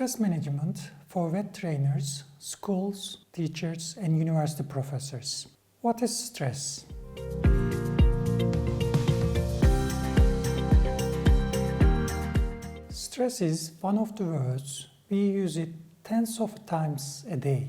Stress management for vet trainers, schools, teachers, and university professors. What is stress? Stress is one of the words we use it tens of times a day.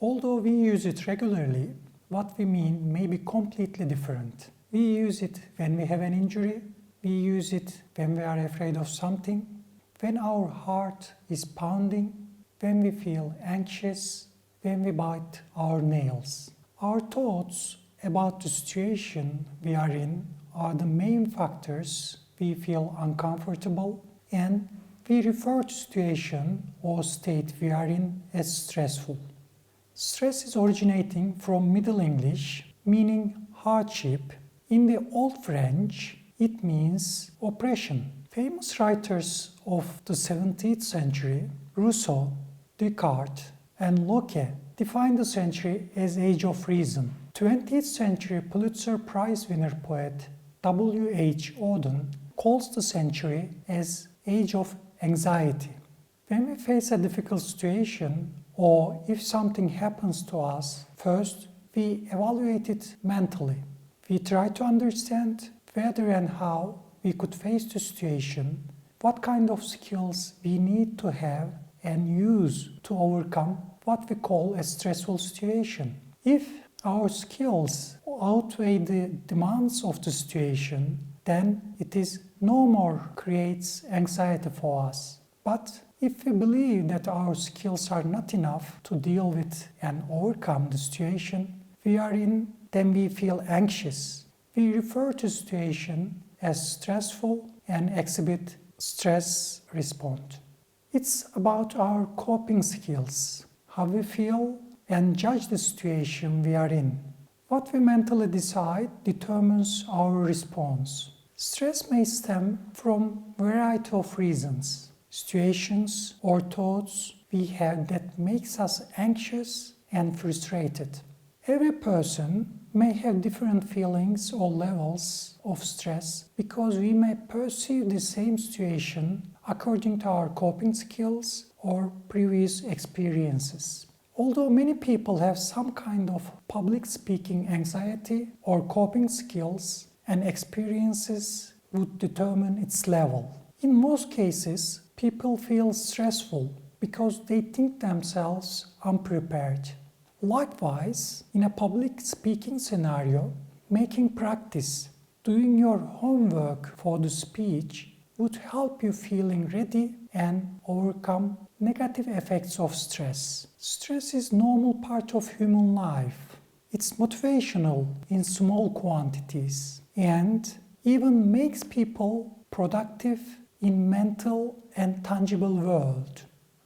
Although we use it regularly, what we mean may be completely different. We use it when we have an injury, we use it when we are afraid of something, when our heart is pounding, when we feel anxious, when we bite our nails. Our thoughts about the situation we are in are the main factors we feel uncomfortable, and we refer to situation or state we are in as stressful. Stress is originating from Middle English, meaning hardship. In the Old French, it means oppression. Famous writers of the 17th century, Rousseau, Descartes, and Locke, defined the century as Age of Reason. 20th century Pulitzer Prize winner poet W.H. Auden calls the century as Age of Anxiety. When we face a difficult situation or if something happens to us, first we evaluate it mentally. We try to understand whether and how we could face the situation, what kind of skills we need to have and use to overcome what we call a stressful situation. If our skills outweigh the demands of the situation, then it is no more creates anxiety for us. But if we believe that our skills are not enough to deal with and overcome the situation we are in, then we feel anxious. We refer to the situation as stressful and exhibit stress response. It's about our coping skills, how we feel and judge the situation we are in. What we mentally decide determines our response. Stress may stem from a variety of reasons, situations or thoughts we have that makes us anxious and frustrated. Every person may have different feelings or levels of stress because we may perceive the same situation according to our coping skills or previous experiences. Although many people have some kind of public speaking anxiety or coping skills, and experiences would determine its level. In most cases, people feel stressful because they think themselves unprepared. Likewise, in a public speaking scenario, making practice, doing your homework for the speech would help you feeling ready and overcome negative effects of stress. Stress is a normal part of human life. It's motivational in small quantities and even makes people productive in mental and tangible world.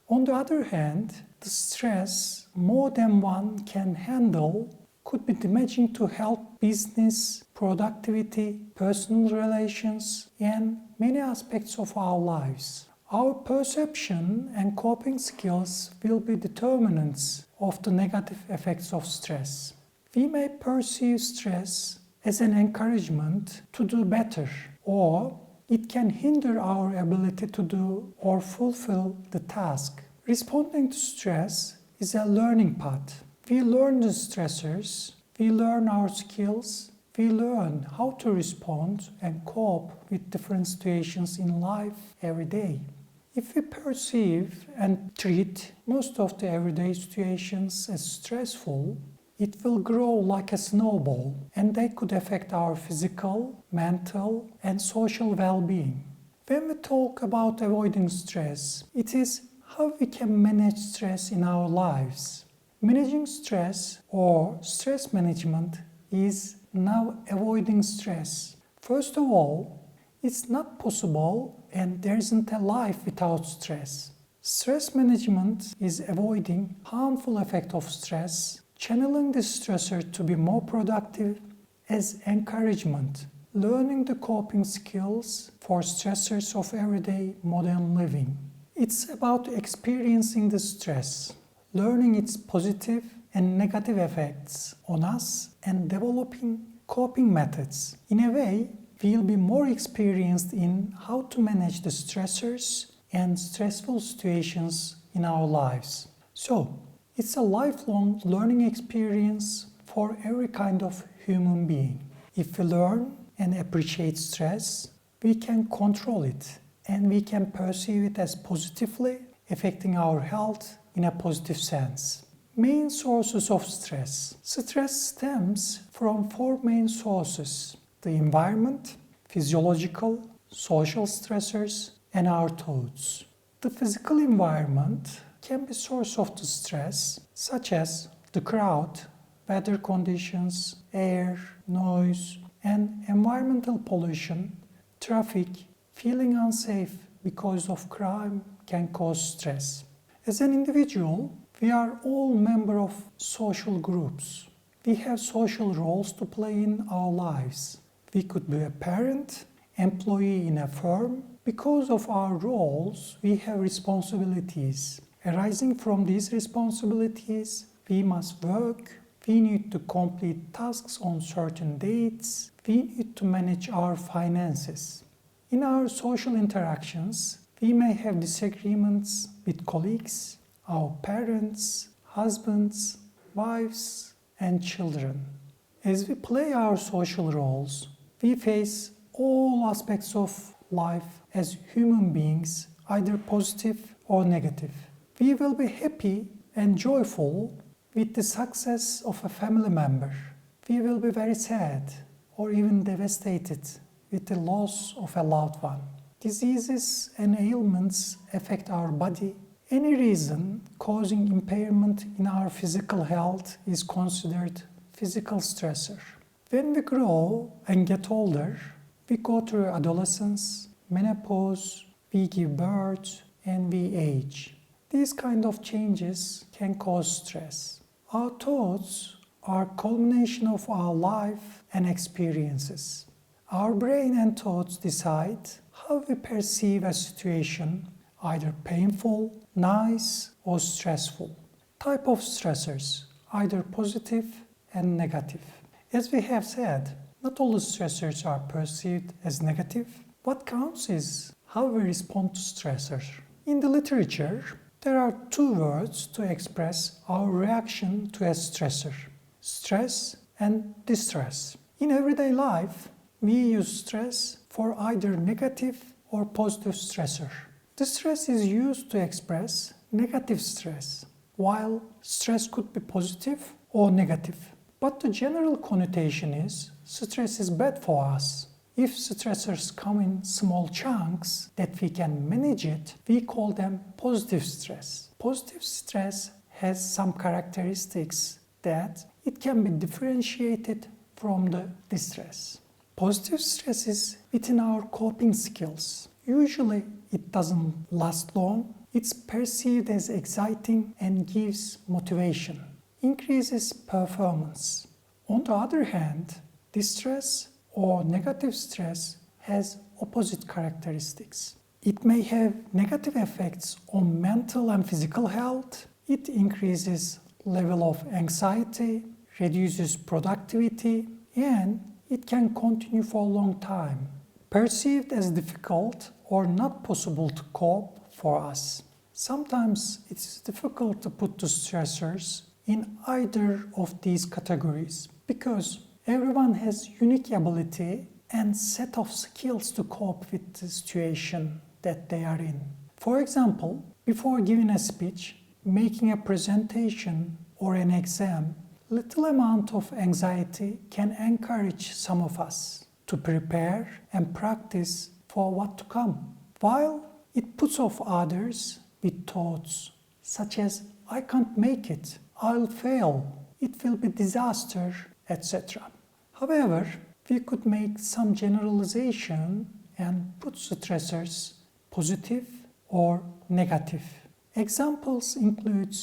On the other hand, the stress more than one can handle could be damaging to health, business, productivity, personal relations, and many aspects of our lives. Our perception and coping skills will be determinants of the negative effects of stress. We may perceive stress as an encouragement to do better, or it can hinder our ability to do or fulfill the task. Responding to stress is a learning path. We learn the stressors, we learn our skills, we learn how to respond and cope with different situations in life every day. If we perceive and treat most of the everyday situations as stressful, it will grow like a snowball and they could affect our physical, mental, and social well-being. When we talk about avoiding stress, it is how we can manage stress in our lives. Managing stress or stress management is now avoiding stress. First of all, it's not possible and there isn't a life without stress. Stress management is avoiding harmful effect of stress, channeling the stressor to be more productive as encouragement, learning the coping skills for stressors of everyday modern living. It's about experiencing the stress, learning its positive and negative effects on us and developing coping methods. In a way, we'll be more experienced in how to manage the stressors and stressful situations in our lives. So, it's a lifelong learning experience for every kind of human being. If we learn and appreciate stress, we can control it and we can perceive it as positively affecting our health in a positive sense. Main sources of stress. Stress stems from four main sources: the environment, physiological, social stressors, and our thoughts. The physical environment can be source of the stress, such as the crowd, weather conditions, air, noise, and environmental pollution. Traffic, feeling unsafe because of crime can cause stress. As an individual, we are all members of social groups. We have social roles to play in our lives. We could be a parent, employee in a firm. Because of our roles, we have responsibilities. Arising from these responsibilities, we must work, we need to complete tasks on certain dates, we need to manage our finances. In our social interactions, we may have disagreements with colleagues, our parents, husbands, wives, and children. As we play our social roles, we face all aspects of life as human beings, either positive or negative. We will be happy and joyful with the success of a family member. We will be very sad or even devastated with the loss of a loved one. Diseases and ailments affect our body. Any reason causing impairment in our physical health is considered physical stressor. When we grow and get older, we go through adolescence, menopause, we give birth, and we age. These kind of changes can cause stress. Our thoughts are culmination of our life and experiences. Our brain and thoughts decide how we perceive a situation, either painful, nice, or stressful. Type of stressors, either positive and negative. As we have said, not all stressors are perceived as negative. What counts is how we respond to stressors. In the literature, there are two words to express our reaction to a stressor: stress and distress. In everyday life, we use stress for either negative or positive stressor. Distress is used to express negative stress, while stress could be positive or negative. But the general connotation is stress is bad for us. If stressors come in small chunks that we can manage it, we call them positive stress. Positive stress has some characteristics that it can be differentiated from the distress. Positive stress is within our coping skills. Usually it doesn't last long. It's perceived as exciting and gives motivation, increases performance. On the other hand, distress or negative stress has opposite characteristics. It may have negative effects on mental and physical health. It increases level of anxiety, reduces productivity, and it can continue for a long time. Perceived as difficult or not possible to cope for us. Sometimes it's difficult to put the stressors in either of these categories because everyone has unique ability and set of skills to cope with the situation that they are in. For example, before giving a speech, making a presentation or an exam, little amount of anxiety can encourage some of us to prepare and practice for what to come, while it puts off others with thoughts such as, I can't make it, I'll fail, it will be disaster, etc. However, we could make some generalization and put stressors positive or negative. Examples include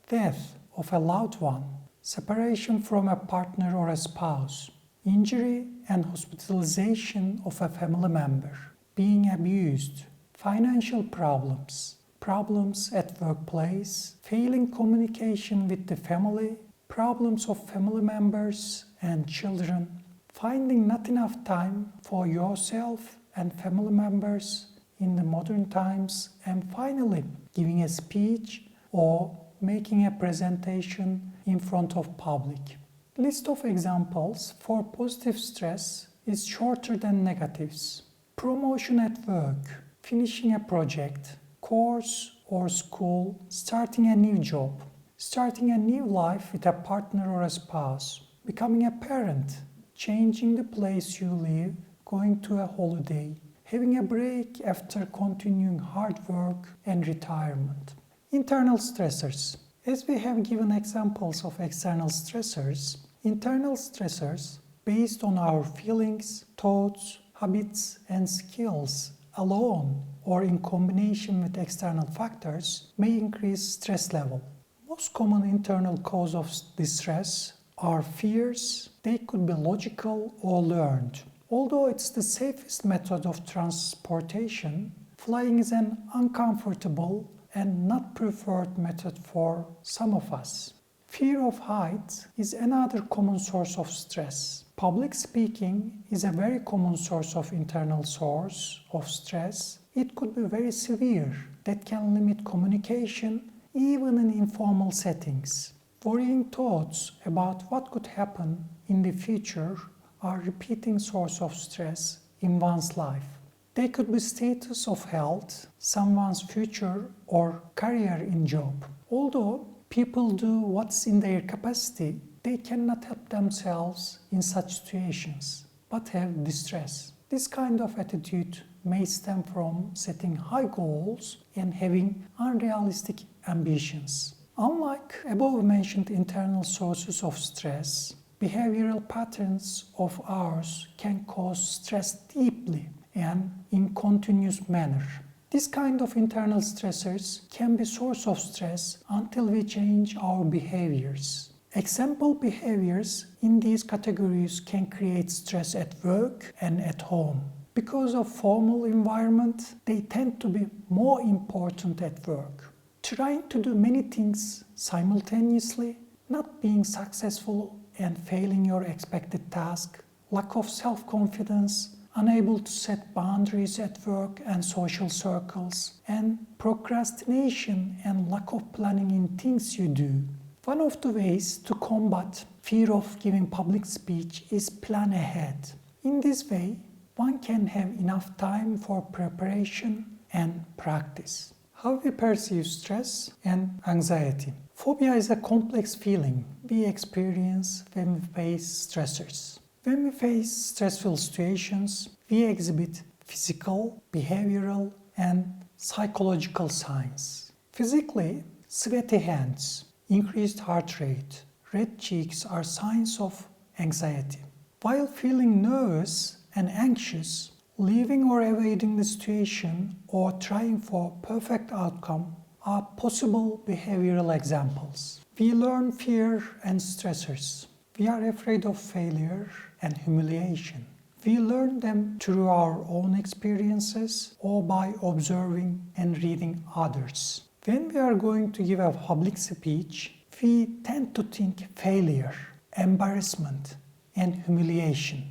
death of a loved one, separation from a partner or a spouse, injury and hospitalization of a family member, being abused, financial problems, problems at workplace, failing communication with the family, problems of family members and children, finding not enough time for yourself and family members in the modern times, and finally, giving a speech, or making a presentation in front of public. List of examples for positive stress is shorter than negatives. Promotion at work, finishing a project, course or school, starting a new job, starting a new life with a partner or a spouse, becoming a parent, changing the place you live, going to a holiday, having a break after continuing hard work and retirement. Internal stressors. As we have given examples of external stressors, internal stressors, based on our feelings, thoughts, habits, and skills alone or in combination with external factors, may increase stress level. Most common internal cause of distress are fears. They could be logical or learned. Although it's the safest method of transportation, flying is an uncomfortable and not preferred method for some of us. Fear of heights is another common source of stress. Public speaking is a very common source of internal source of stress. It could be very severe, that can limit communication even in informal settings. Worrying thoughts about what could happen in the future are a repeating source of stress in one's life. They could be status of health, someone's future or career in job. Although people do what's in their capacity, they cannot help themselves in such situations, but have distress. This kind of attitude may stem from setting high goals and having unrealistic ambitions. Unlike above-mentioned internal sources of stress, behavioral patterns of ours can cause stress deeply and in continuous manner. This kind of internal stressors can be source of stress until we change our behaviors. Example behaviors in these categories can create stress at work and at home. Because of formal environment, they tend to be more important at work. Trying to do many things simultaneously, not being successful and failing your expected task, lack of self-confidence, unable to set boundaries at work and social circles, and procrastination and lack of planning in things you do. One of the ways to combat fear of giving public speech is plan ahead. In this way, one can have enough time for preparation and practice. How we perceive stress and anxiety. Phobia is a complex feeling we experience when we face stressors. When we face stressful situations, we exhibit physical, behavioral, and psychological signs. Physically, sweaty hands, increased heart rate, red cheeks are signs of anxiety. While feeling nervous and anxious, leaving or evading the situation or trying for perfect outcome are possible behavioral examples. We learn fear and stressors. We are afraid of failure and humiliation. We learn them through our own experiences or by observing and reading others. When we are going to give a public speech, we tend to think failure, embarrassment, and humiliation.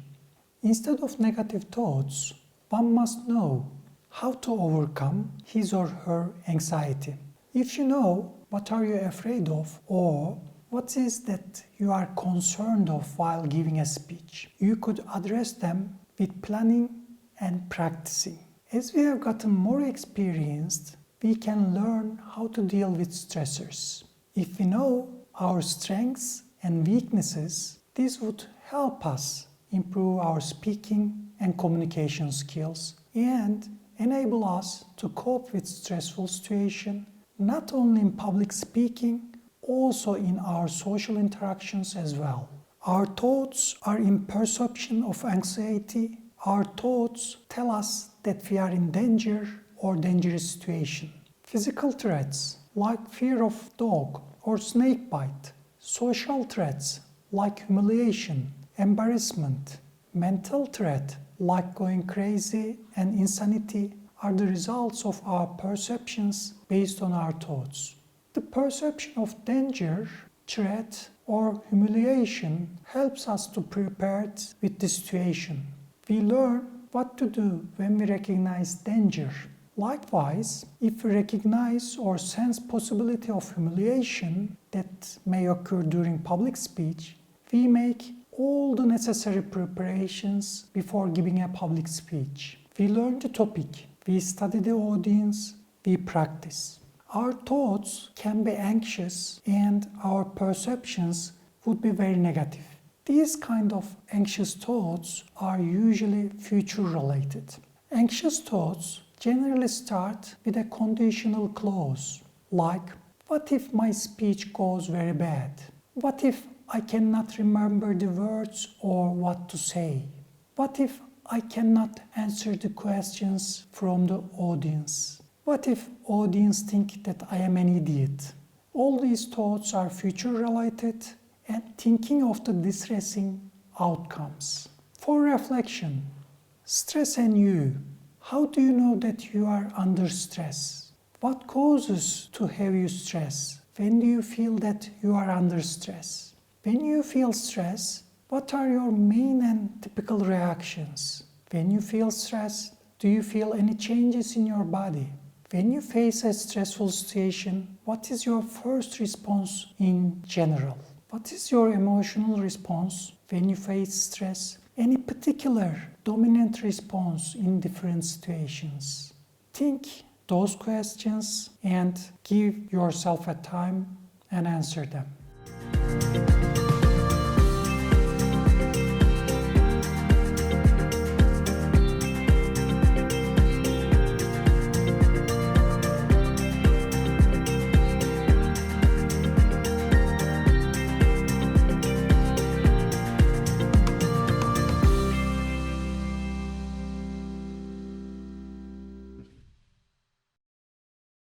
Instead of negative thoughts, one must know how to overcome his or her anxiety. If you know what are you afraid of or what is that you are concerned of while giving a speech, you could address them with planning and practicing. As we have gotten more experienced, we can learn how to deal with stressors. If we know our strengths and weaknesses, this would help us improve our speaking and communication skills and enable us to cope with stressful situations, not only in public speaking, also in our social interactions as well. Our thoughts are in perception of anxiety. Our thoughts tell us that we are in danger or dangerous situation. Physical threats like fear of dog or snake bite, social threats like humiliation, embarrassment, mental threat like going crazy and insanity are the results of our perceptions based on our thoughts. The perception of danger, threat, or humiliation helps us to prepare with the situation. We learn what to do when we recognize danger, Likewise, if we recognize or sense possibility of humiliation that may occur during public speech, we make all the necessary preparations before giving a public speech. We learn the topic, we study the audience, we practice. Our thoughts can be anxious and our perceptions would be very negative. These kind of anxious thoughts are usually future related. Anxious thoughts generally start with a conditional clause like, what if my speech goes very bad? What if I cannot remember the words or what to say? What if I cannot answer the questions from the audience? What if audience think that I am an idiot? All these thoughts are future related and thinking of the distressing outcomes. For reflection, stress and you. How do you know that you are under stress? What causes to have you stress? When do you feel that you are under stress? When you feel stress, what are your main and typical reactions? When you feel stress, do you feel any changes in your body? When you face a stressful situation, what is your first response in general? What is your emotional response when you face stress? Any particular dominant response in different situations? Think those questions and give yourself a time and answer them.